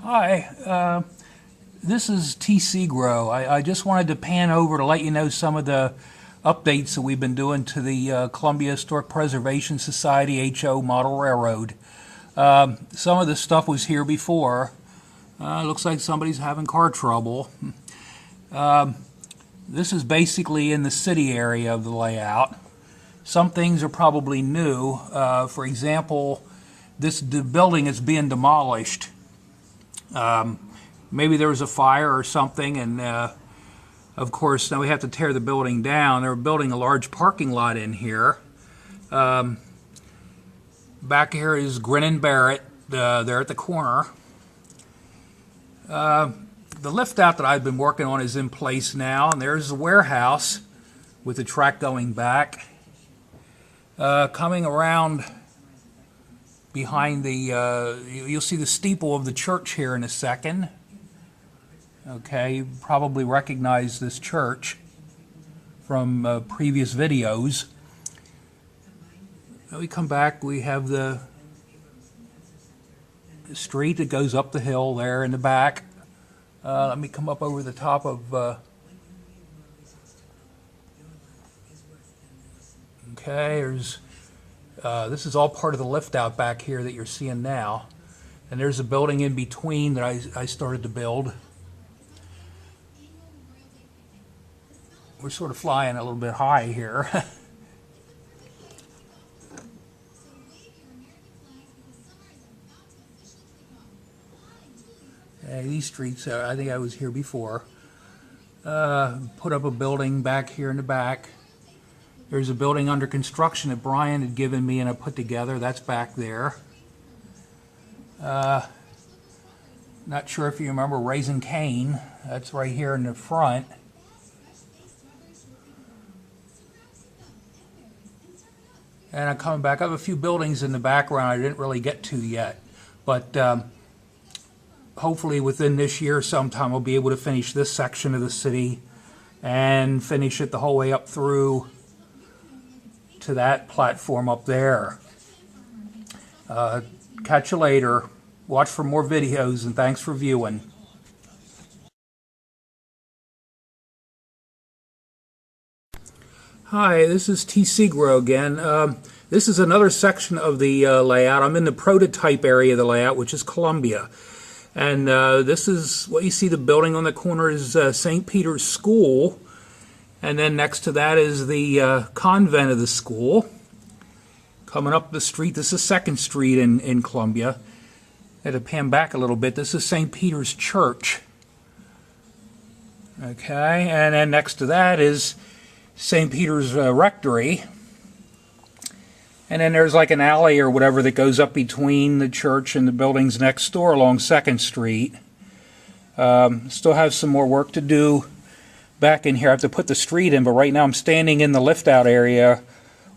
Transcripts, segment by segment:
Hi, this is TC Grow. I just wanted to pan over to let you know some of the updates that we've been doing to the Columbia Historic Preservation Society HO Model Railroad. Some of this stuff was here before. Looks like somebody's having car trouble. This is basically in the city area of the layout. Some things are probably new. For example, the building is being demolished. Maybe there was a fire or something, and of course now we have to tear the building down. They're building a large parking lot in here. Back here is Grin and Barrett. They're at the corner. The lift out that I've been working on is in place now, and there's the warehouse with the track going back. Coming around behind the, you'll see the steeple of the church here in a second. Okay, you probably recognize this church from previous videos. Now we come back, we have the street that goes up the hill there in the back. Let me come up over the top of, okay, there's this is all part of the lift out back here that you're seeing now. And there's a building in between that I started to build. We're sort of flying a little bit high here. These streets, I think I was here before. Put up a building back here in the back. There's a building under construction that Brian had given me and I put together. That's back there. Not sure if you remember Raising Cane. That's right here in the front. And I'm coming back. I have a few buildings in the background I didn't really get to yet. But hopefully within this year sometime I'll be able to finish this section of the city and finish it the whole way up through to that platform up there. Catch you later. Watch for more videos, and thanks for viewing. Hi, this is TC Grow again. This is another section of the layout. I'm in the prototype area of the layout, which is Columbia. And this is what you see. The building on the corner is St. Peter's School. And then next to that is the convent of the school. Coming up the street, this is 2nd Street in Columbia. I had to pan back a little bit. This is St. Peter's Church. Okay, and then next to that is St. Peter's Rectory. And then there's like an alley or whatever that goes up between the church and the buildings next door along 2nd Street. Still have some more work to do back in here. I have to put the street in, but right now I'm standing in the lift out area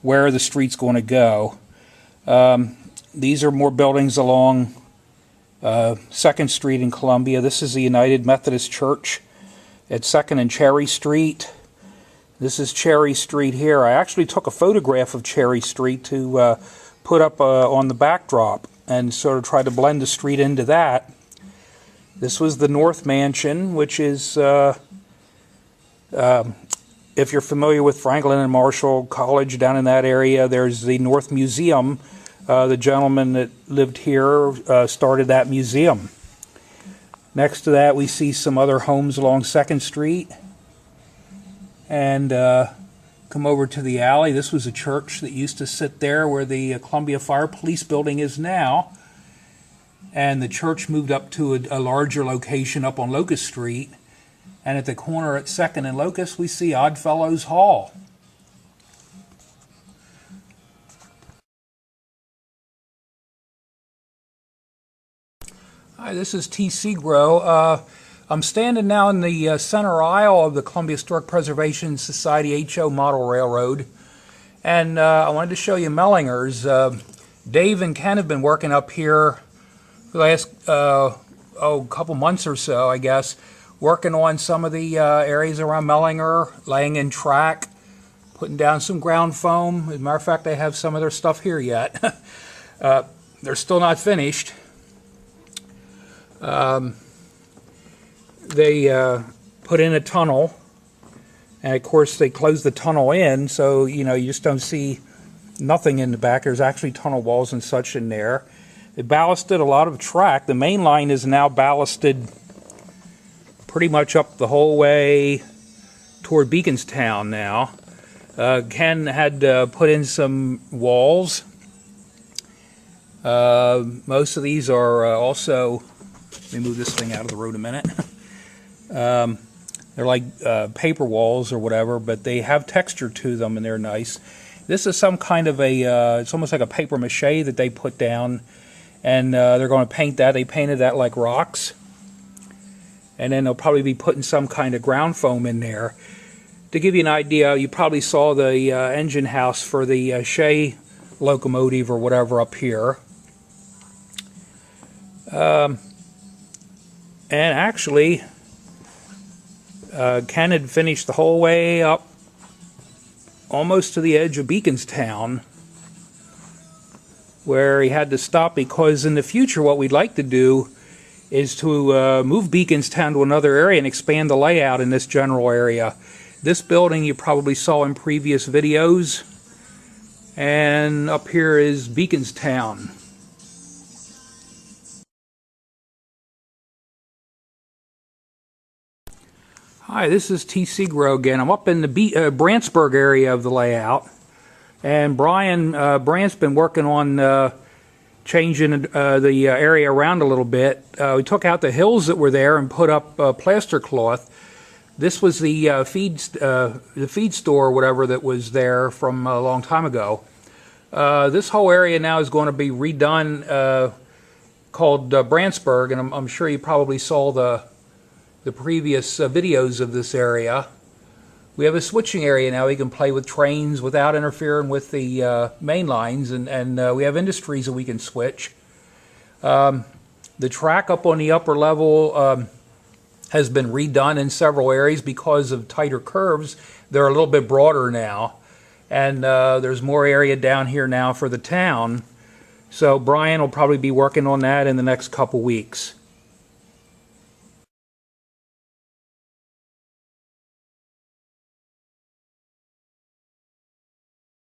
where the street's going to go. These are more buildings along 2nd Street in Columbia. This is the United Methodist Church at 2nd and Cherry Street. This is Cherry Street here. I actually took a photograph of Cherry Street to put up on the backdrop and sort of try to blend the street into that. This was the North Mansion, which is if you're familiar with Franklin and Marshall College down in that area, there's the North Museum. The gentleman that lived here started that museum. Next to that, we see some other homes along 2nd Street. And come over to the alley. This was a church that used to sit there where the Columbia Fire Police building is now. And the church moved up to a larger location up on Locust Street. And at the corner at 2nd and Locust, we see Oddfellows Hall. Hi, this is TC Grow. I'm standing now in the center aisle of the Columbia Historic Preservation Society HO Model Railroad. And I wanted to show you Mellingers. Dave and Ken have been working up here for the last couple months or so, I guess, working on some of the areas around Mellinger, laying in track, putting down some ground foam. As a matter of fact, I have some of their stuff here yet. They're still not finished. They put in a tunnel, and of course they closed the tunnel in, so you just don't see nothing in the back. There's actually tunnel walls and such in there. They ballasted a lot of track. The main line is now ballasted pretty much up the whole way toward Beaconstown now. Ken had put in some walls. Most of these are also, let me move this thing out of the road a minute. They're like paper walls or whatever, but they have texture to them and they're nice. This is some kind of it's almost like a paper mache that they put down, and they're going to paint that. They painted that like rocks. And then they'll probably be putting some kind of ground foam in there. To give you an idea, you probably saw the engine house for the Shea locomotive or whatever up here. And actually, Ken had finished the whole way up almost to the edge of Beaconstown, where he had to stop because in the future what we'd like to do is to move Beaconstown to another area and expand the layout in this general area. This building you probably saw in previous videos, and up here is Beaconstown. Hi, this is T. Segro again. I'm up in the Brantsburg area of the layout, and Brian Brandt's been working on changing the area around a little bit. We took out the hills that were there and put up plaster cloth. This was the feed store or whatever that was there from a long time ago. This whole area now is going to be redone, called Brantsburg, and I'm sure you probably saw the previous videos of this area. We have a switching area now. We can play with trains without interfering with the main lines, and we have industries that we can switch. The track up on the upper level has been redone in several areas because of tighter curves. They're a little bit broader now, and there's more area down here now for the town. So Brian will probably be working on that in the next couple weeks.